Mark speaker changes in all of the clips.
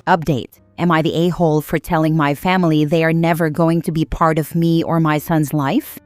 Speaker 1: Update. Am I the a-hole for telling my family they are never going to be part of me or my son's life?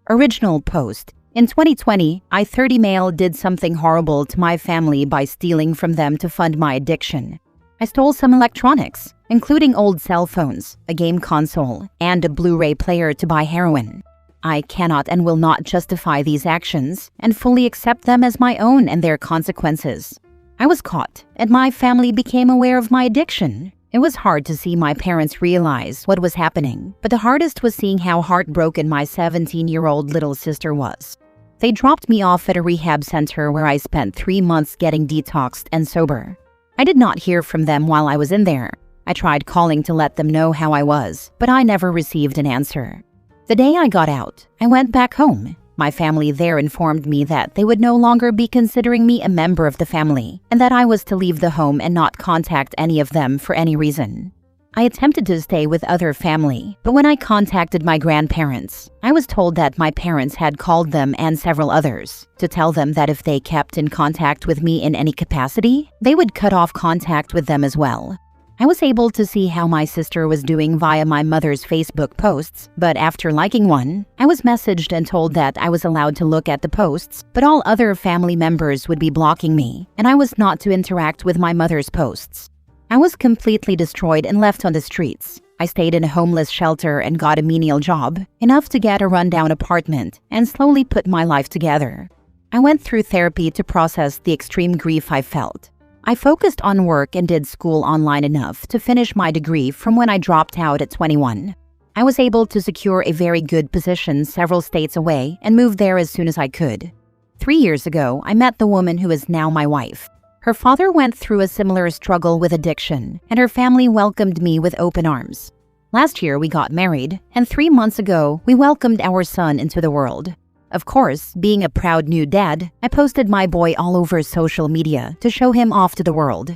Speaker 1: Original post. In 2020, I, 30 male, did something horrible to my family by stealing from them to fund my addiction. I stole some electronics, including old cell phones, a game console, and a Blu-ray player to buy heroin. I cannot and will not justify these actions and fully accept them as my own and their consequences. I was caught, and my family became aware of my addiction. It was hard to see my parents realize what was happening, but the hardest was seeing how heartbroken my 17-year-old little sister was. They dropped me off at a rehab center where I spent 3 months getting detoxed and sober. I did not hear from them while I was in there. I tried calling to let them know how I was, but I never received an answer. The day I got out, I went back home. My family there informed me that they would no longer be considering me a member of the family, and that I was to leave the home and not contact any of them for any reason. I attempted to stay with other family, but when I contacted my grandparents, I was told that my parents had called them and several others to tell them that if they kept in contact with me in any capacity, they would cut off contact with them as well. I was able to see how my sister was doing via my mother's Facebook posts, but after liking one, I was messaged and told that I was allowed to look at the posts, but all other family members would be blocking me, and I was not to interact with my mother's posts. I was completely destroyed and left on the streets. I stayed in a homeless shelter and got a menial job, enough to get a rundown apartment, and slowly put my life together. I went through therapy to process the extreme grief I felt. I focused on work and did school online enough to finish my degree from when I dropped out at 21. I was able to secure a very good position several states away and moved there as soon as I could. 3 years ago, I met the woman who is now my wife. Her father went through a similar struggle with addiction, and her family welcomed me with open arms. Last year, we got married, and 3 months ago, we welcomed our son into the world. Of course, being a proud new dad, I posted my boy all over social media to show him off to the world.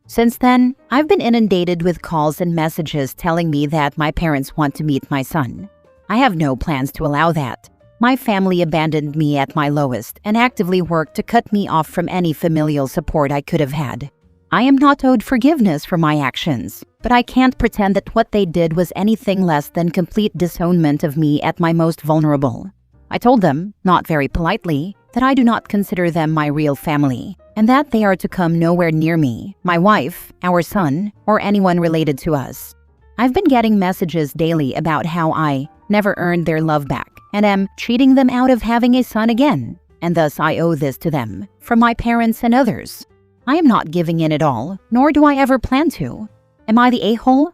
Speaker 1: Since then, I've been inundated with calls and messages telling me that my parents want to meet my son. I have no plans to allow that. My family abandoned me at my lowest and actively worked to cut me off from any familial support I could have had. I am not owed forgiveness for my actions, but I can't pretend that what they did was anything less than complete disownment of me at my most vulnerable. I told them, not very politely, that I do not consider them my real family, and that they are to come nowhere near me, my wife, our son, or anyone related to us. I've been getting messages daily about how I never earned their love back and am cheating them out of having a son again, and thus I owe this to them, from my parents and others. I am not giving in at all, nor do I ever plan to. Am I the a-hole?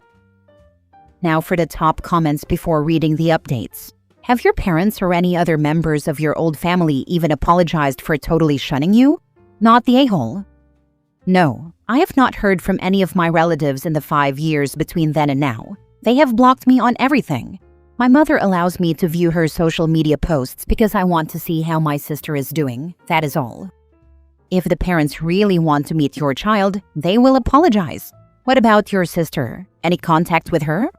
Speaker 1: Now for the top comments before reading the updates. Have your parents or any other members of your old family even apologized for totally shunning you? Not the a-hole. No, I have not heard from any of my relatives in the 5 years between then and now. They have blocked me on everything. My mother allows me to view her social media posts because I want to see how my sister is doing, that is all. If the parents really want to meet your child, they will apologize. What about your sister? Any contact with her?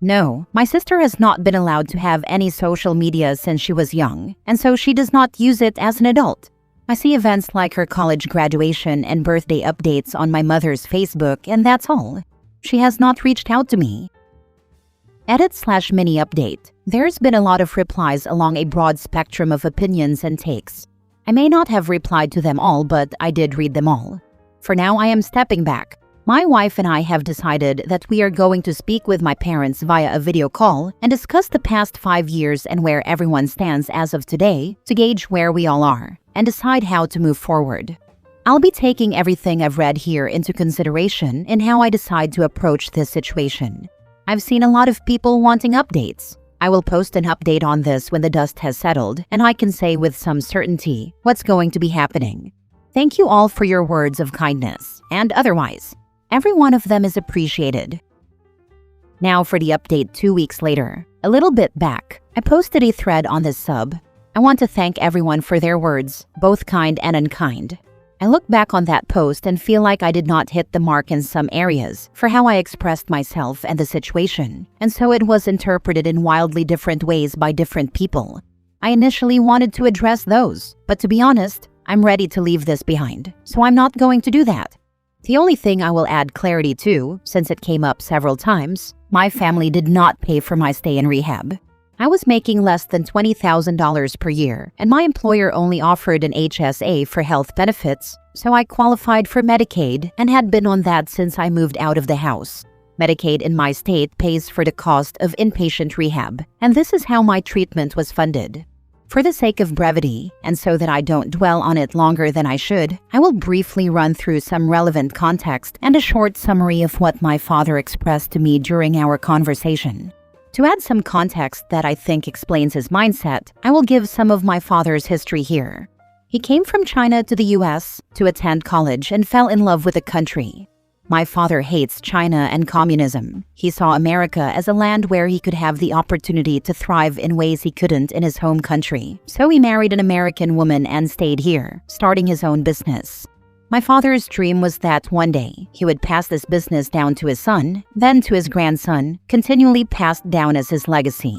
Speaker 1: No, my sister has not been allowed to have any social media since she was young, and so she does not use it as an adult. I see events like her college graduation and birthday updates on my mother's Facebook, and that's all. She has not reached out to me. Edit/mini update. There's been a lot of replies along a broad spectrum of opinions and takes. I may not have replied to them all, but I did read them all. For now, I am stepping back. My wife and I have decided that we are going to speak with my parents via a video call and discuss the past 5 years and where everyone stands as of today to gauge where we all are and decide how to move forward. I'll be taking everything I've read here into consideration in how I decide to approach this situation. I've seen a lot of people wanting updates. I will post an update on this when the dust has settled and I can say with some certainty what's going to be happening. Thank you all for your words of kindness and otherwise. Every one of them is appreciated. Now for the update 2 weeks later. A little bit back, I posted a thread on this sub. I want to thank everyone for their words, both kind and unkind. I look back on that post and feel like I did not hit the mark in some areas for how I expressed myself and the situation, and so it was interpreted in wildly different ways by different people. I initially wanted to address those, but to be honest, I'm ready to leave this behind, so I'm not going to do that. The only thing I will add clarity to, since it came up several times, my family did not pay for my stay in rehab. I was making less than $20,000 per year, and my employer only offered an HSA for health benefits, so I qualified for Medicaid and had been on that since I moved out of the house. Medicaid in my state pays for the cost of inpatient rehab, and this is how my treatment was funded. For the sake of brevity, and so that I don't dwell on it longer than I should, I will briefly run through some relevant context and a short summary of what my father expressed to me during our conversation. To add some context that I think explains his mindset, I will give some of my father's history here. He came from China to the US to attend college and fell in love with the country. My father hates China and communism. He saw America as a land where he could have the opportunity to thrive in ways he couldn't in his home country. So he married an American woman and stayed here, starting his own business. My father's dream was that one day he would pass this business down to his son, then to his grandson, continually passed down as his legacy.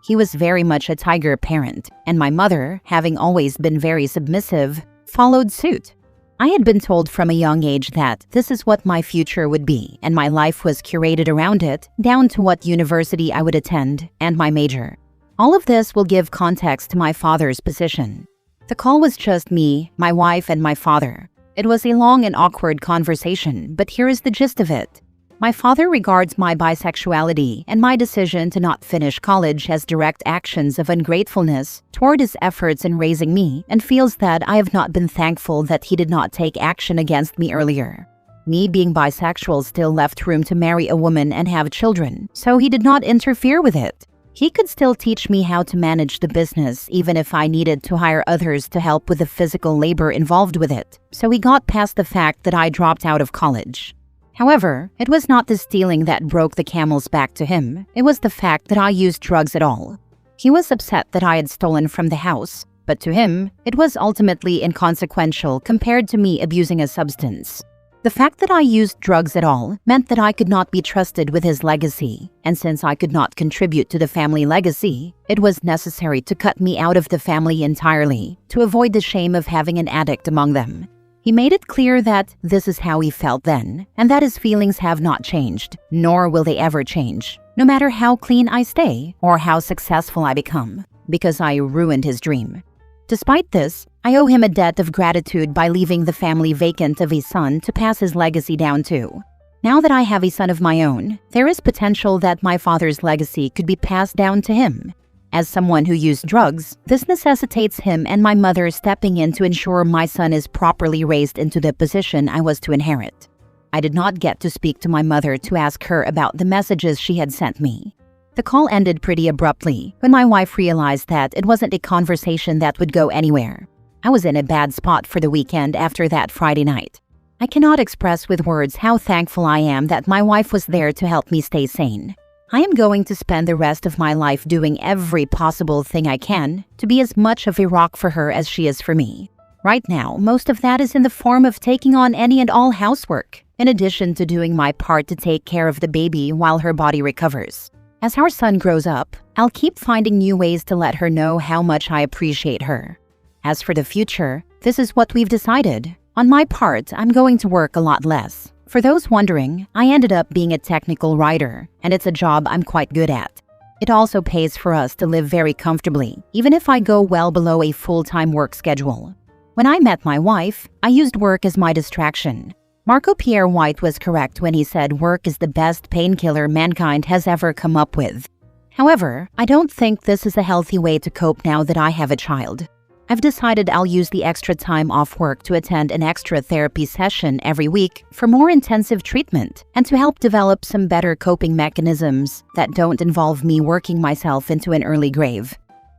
Speaker 1: He was very much a tiger parent, and my mother, having always been very submissive, followed suit. I had been told from a young age that this is what my future would be, and my life was curated around it, down to what university I would attend and my major. All of this will give context to my father's position. The call was just me, my wife, and my father. It was a long and awkward conversation, but here is the gist of it. My father regards my bisexuality and my decision to not finish college as direct actions of ungratefulness toward his efforts in raising me, and feels that I have not been thankful that he did not take action against me earlier. Me being bisexual still left room to marry a woman and have children, so he did not interfere with it. He could still teach me how to manage the business even if I needed to hire others to help with the physical labor involved with it, so he got past the fact that I dropped out of college. However, it was not the stealing that broke the camel's back to him, it was the fact that I used drugs at all. He was upset that I had stolen from the house, but to him, it was ultimately inconsequential compared to me abusing a substance. The fact that I used drugs at all meant that I could not be trusted with his legacy, and since I could not contribute to the family legacy, it was necessary to cut me out of the family entirely to avoid the shame of having an addict among them. He made it clear that this is how he felt then, and that his feelings have not changed, nor will they ever change, no matter how clean I stay or how successful I become, because I ruined his dream. Despite this, I owe him a debt of gratitude by leaving the family vacant of a son to pass his legacy down to. Now that I have a son of my own, there is potential that my father's legacy could be passed down to him. As someone who used drugs, this necessitates him and my mother stepping in to ensure my son is properly raised into the position I was to inherit. I did not get to speak to my mother to ask her about the messages she had sent me. The call ended pretty abruptly when my wife realized that it wasn't a conversation that would go anywhere. I was in a bad spot for the weekend after that Friday night. I cannot express with words how thankful I am that my wife was there to help me stay sane. I am going to spend the rest of my life doing every possible thing I can to be as much of a rock for her as she is for me. Right now, most of that is in the form of taking on any and all housework, in addition to doing my part to take care of the baby while her body recovers. As our son grows up, I'll keep finding new ways to let her know how much I appreciate her. As for the future, this is what we've decided. On my part, I'm going to work a lot less. For those wondering, I ended up being a technical writer, and it's a job I'm quite good at. It also pays for us to live very comfortably, even if I go well below a full-time work schedule. When I met my wife, I used work as my distraction. Marco Pierre White was correct when he said work is the best painkiller mankind has ever come up with. However, I don't think this is a healthy way to cope now that I have a child. I've decided I'll use the extra time off work to attend an extra therapy session every week for more intensive treatment and to help develop some better coping mechanisms that don't involve me working myself into an early grave.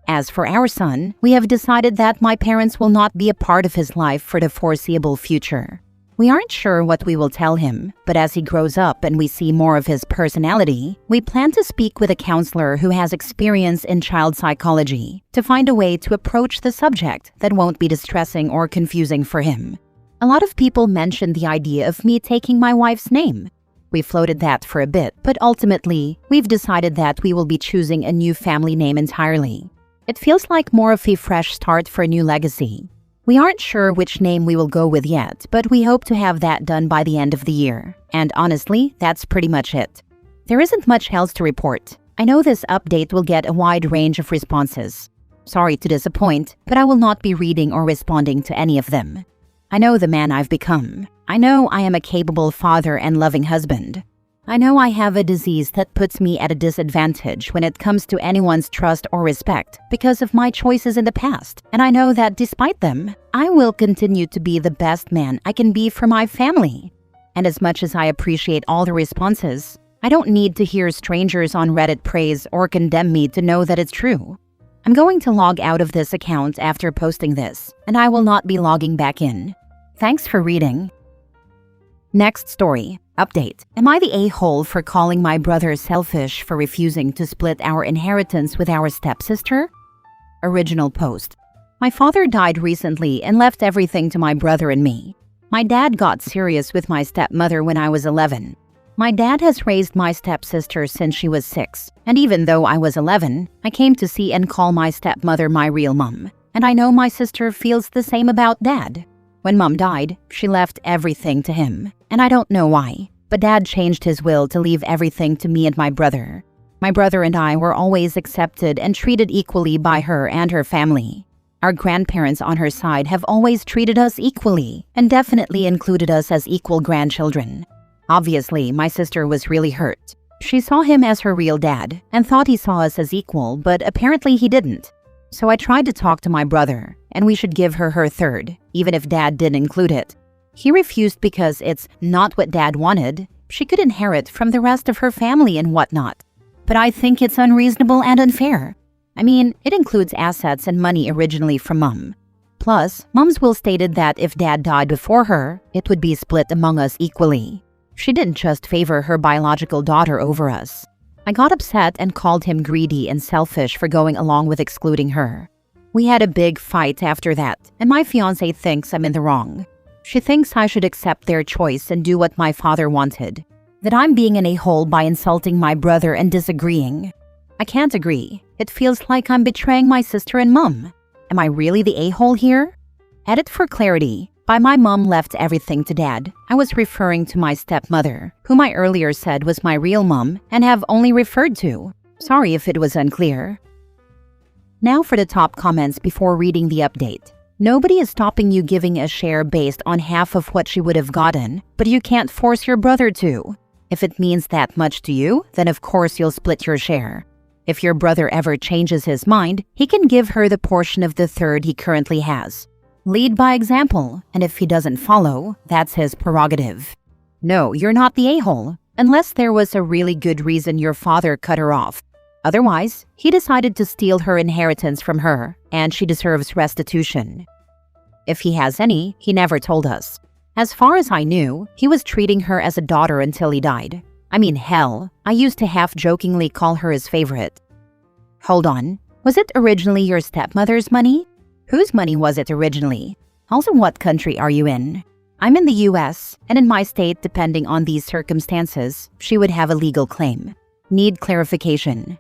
Speaker 1: As for our son, we have decided that my parents will not be a part of his life for the foreseeable future. We aren't sure what we will tell him, but as he grows up and we see more of his personality, we plan to speak with a counselor who has experience in child psychology to find a way to approach the subject that won't be distressing or confusing for him. A lot of people mentioned the idea of me taking my wife's name. We floated that for a bit, but ultimately, we've decided that we will be choosing a new family name entirely. It feels like more of a fresh start for a new legacy. We aren't sure which name we will go with yet, but we hope to have that done by the end of the year. And honestly, that's pretty much it. There isn't much else to report. I know this update will get a wide range of responses. Sorry to disappoint, but I will not be reading or responding to any of them. I know the man I've become. I know I am a capable father and loving husband. I know I have a disease that puts me at a disadvantage when it comes to anyone's trust or respect because of my choices in the past. And I know that despite them, I will continue to be the best man I can be for my family. And as much as I appreciate all the responses, I don't need to hear strangers on Reddit praise or condemn me to know that it's true. I'm going to log out of this account after posting this, and I will not be logging back in. Thanks for reading. Next story. Update. Am I the a-hole for calling my brother selfish for refusing to split our inheritance with our stepsister? Original post. My father died recently and left everything to my brother and me. My dad got serious with my stepmother when I was 11. My dad has raised my stepsister since she was 6, and even though I was 11, I came to see and call my stepmother my real mom. And I know my sister feels the same about dad. When Mom died, she left everything to him, and I don't know why, but Dad changed his will to leave everything to me and my brother. My brother and I were always accepted and treated equally by her and her family. Our grandparents on her side have always treated us equally and definitely included us as equal grandchildren. Obviously, my sister was really hurt. She saw him as her real dad and thought he saw us as equal, but apparently he didn't. So I tried to talk to my brother, and we should give her her third, even if Dad didn't include it. He refused because it's not what Dad wanted. She could inherit from the rest of her family and whatnot. But I think it's unreasonable and unfair. I mean, it includes assets and money originally from Mom. Plus, Mom's will stated that if Dad died before her, it would be split among us equally. She didn't just favor her biological daughter over us. I got upset and called him greedy and selfish for going along with excluding her. We had a big fight after that, and my fiancé thinks I'm in the wrong. She thinks I should accept their choice and do what my father wanted. That I'm being an a-hole by insulting my brother and disagreeing. I can't agree. It feels like I'm betraying my sister and Mom. Am I really the a-hole here? Edit for clarity. By my mom left everything to Dad, I was referring to my stepmother, whom I earlier said was my real mom and have only referred to. Sorry if it was unclear. Now for the top comments before reading the update. Nobody is stopping you giving a share based on half of what she would have gotten, but you can't force your brother to. If it means that much to you, then of course you'll split your share. If your brother ever changes his mind, he can give her the portion of the third he currently has. Lead by example, and if he doesn't follow, that's his prerogative. No, you're not the a-hole, unless there was a really good reason your father cut her off. Otherwise, he decided to steal her inheritance from her, and she deserves restitution. If he has any, he never told us. As far as I knew, he was treating her as a daughter until he died. I mean, hell, I used to half-jokingly call her his favorite. Hold on, was it originally your stepmother's money? Whose money was it originally? Also, what country are you in? I'm in the US, and in my state, depending on these circumstances, she would have a legal claim. Need clarification.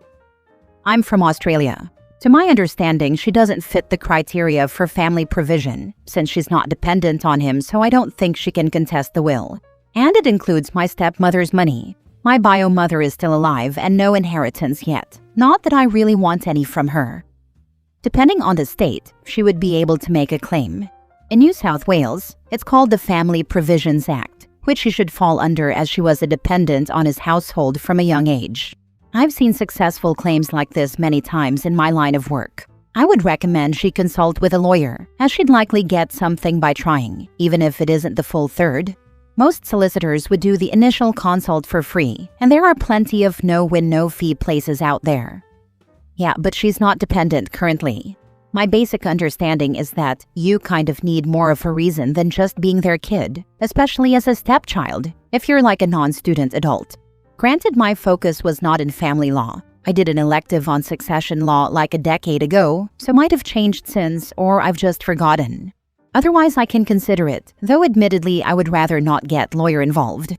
Speaker 1: I'm from Australia. To my understanding, she doesn't fit the criteria for family provision, since she's not dependent on him, so I don't think she can contest the will. And it includes my stepmother's money. My bio mother is still alive and no inheritance yet. Not that I really want any from her. Depending on the state, she would be able to make a claim. In New South Wales, it's called the Family Provisions Act, which she should fall under as she was a dependent on his household from a young age. I've seen successful claims like this many times in my line of work. I would recommend she consult with a lawyer, as she'd likely get something by trying, even if it isn't the full third. Most solicitors would do the initial consult for free, and there are plenty of no-win, no-fee places out there. Yeah, but she's not dependent currently. My basic understanding is that you kind of need more of a reason than just being their kid, especially as a stepchild, if you're like a non-student adult. Granted, my focus was not in family law. I did an elective on succession law like a decade ago, so might have changed since, or I've just forgotten. Otherwise, I can consider it, though admittedly I would rather not get lawyer involved.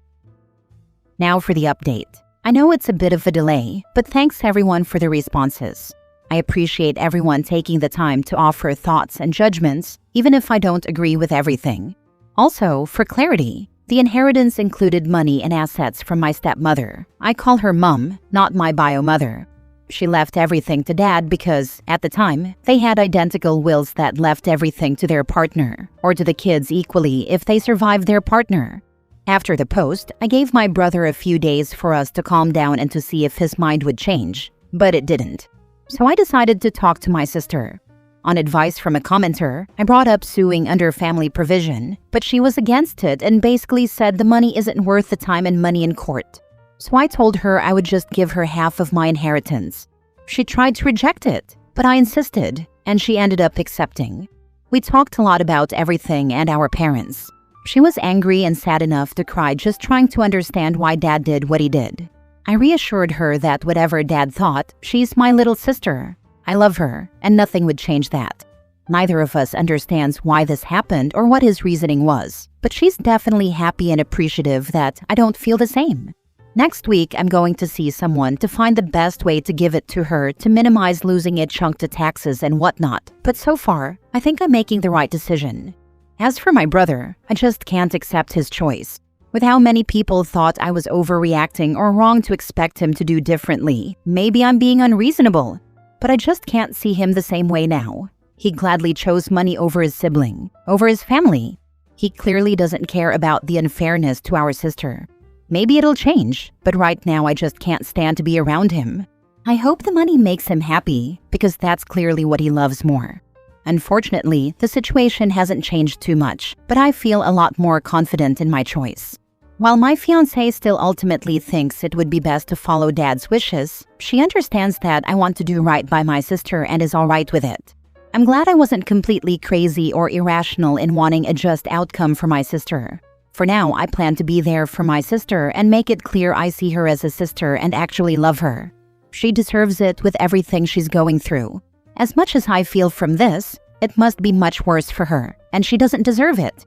Speaker 1: Now for the update. I know it's a bit of a delay, but thanks everyone for the responses. I appreciate everyone taking the time to offer thoughts and judgments, even if I don't agree with everything. Also, for clarity, the inheritance included money and assets from my stepmother. I call her Mum, not my bio mother. She left everything to Dad because, at the time, they had identical wills that left everything to their partner, or to the kids equally if they survived their partner. After the post, I gave my brother a few days for us to calm down and to see if his mind would change, but it didn't. So I decided to talk to my sister. On advice from a commenter, I brought up suing under family provision, but she was against it and basically said the money isn't worth the time and money in court. So I told her I would just give her half of my inheritance. She tried to reject it, but I insisted, and she ended up accepting. We talked a lot about everything and our parents. She was angry and sad enough to cry just trying to understand why Dad did what he did. I reassured her that whatever Dad thought, she's my little sister. I love her, and nothing would change that. Neither of us understands why this happened or what his reasoning was, but she's definitely happy and appreciative that I don't feel the same. Next week, I'm going to see someone to find the best way to give it to her to minimize losing it chunked to taxes and whatnot, but so far, I think I'm making the right decision. As for my brother, I just can't accept his choice. With how many people thought I was overreacting or wrong to expect him to do differently, maybe I'm being unreasonable. But I just can't see him the same way now. He gladly chose money over his sibling, over his family. He clearly doesn't care about the unfairness to our sister. Maybe it'll change, but right now I just can't stand to be around him. I hope the money makes him happy, because that's clearly what he loves more. Unfortunately, the situation hasn't changed too much, but I feel a lot more confident in my choice. While my fiancé still ultimately thinks it would be best to follow Dad's wishes, she understands that I want to do right by my sister and is alright with it. I'm glad I wasn't completely crazy or irrational in wanting a just outcome for my sister. For now, I plan to be there for my sister and make it clear I see her as a sister and actually love her. She deserves it with everything she's going through. As much as I feel from this, it must be much worse for her, and she doesn't deserve it.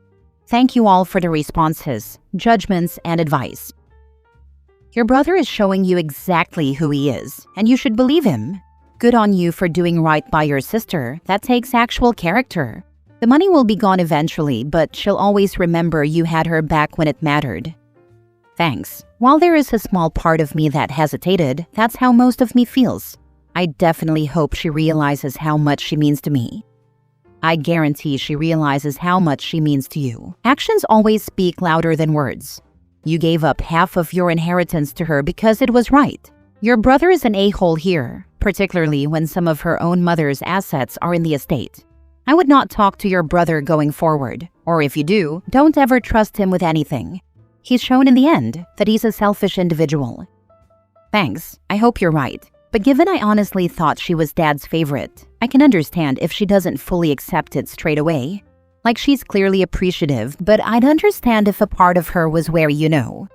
Speaker 1: Thank you all for the responses, judgments, and advice. Your brother is showing you exactly who he is, and you should believe him. Good on you for doing right by your sister. That takes actual character. The money will be gone eventually, but she'll always remember you had her back when it mattered. Thanks. While there is a small part of me that hesitated, that's how most of me feels. I definitely hope she realizes how much she means to me. I guarantee she realizes how much she means to you. Actions always speak louder than words. You gave up half of your inheritance to her because it was right. Your brother is an a-hole here, particularly when some of her own mother's assets are in the estate. I would not talk to your brother going forward, or if you do, don't ever trust him with anything. He's shown in the end that he's a selfish individual. Thanks, I hope you're right. But given I honestly thought she was Dad's favorite, I can understand if she doesn't fully accept it straight away. Like she's clearly appreciative, but I'd understand if a part of her was wary, you know.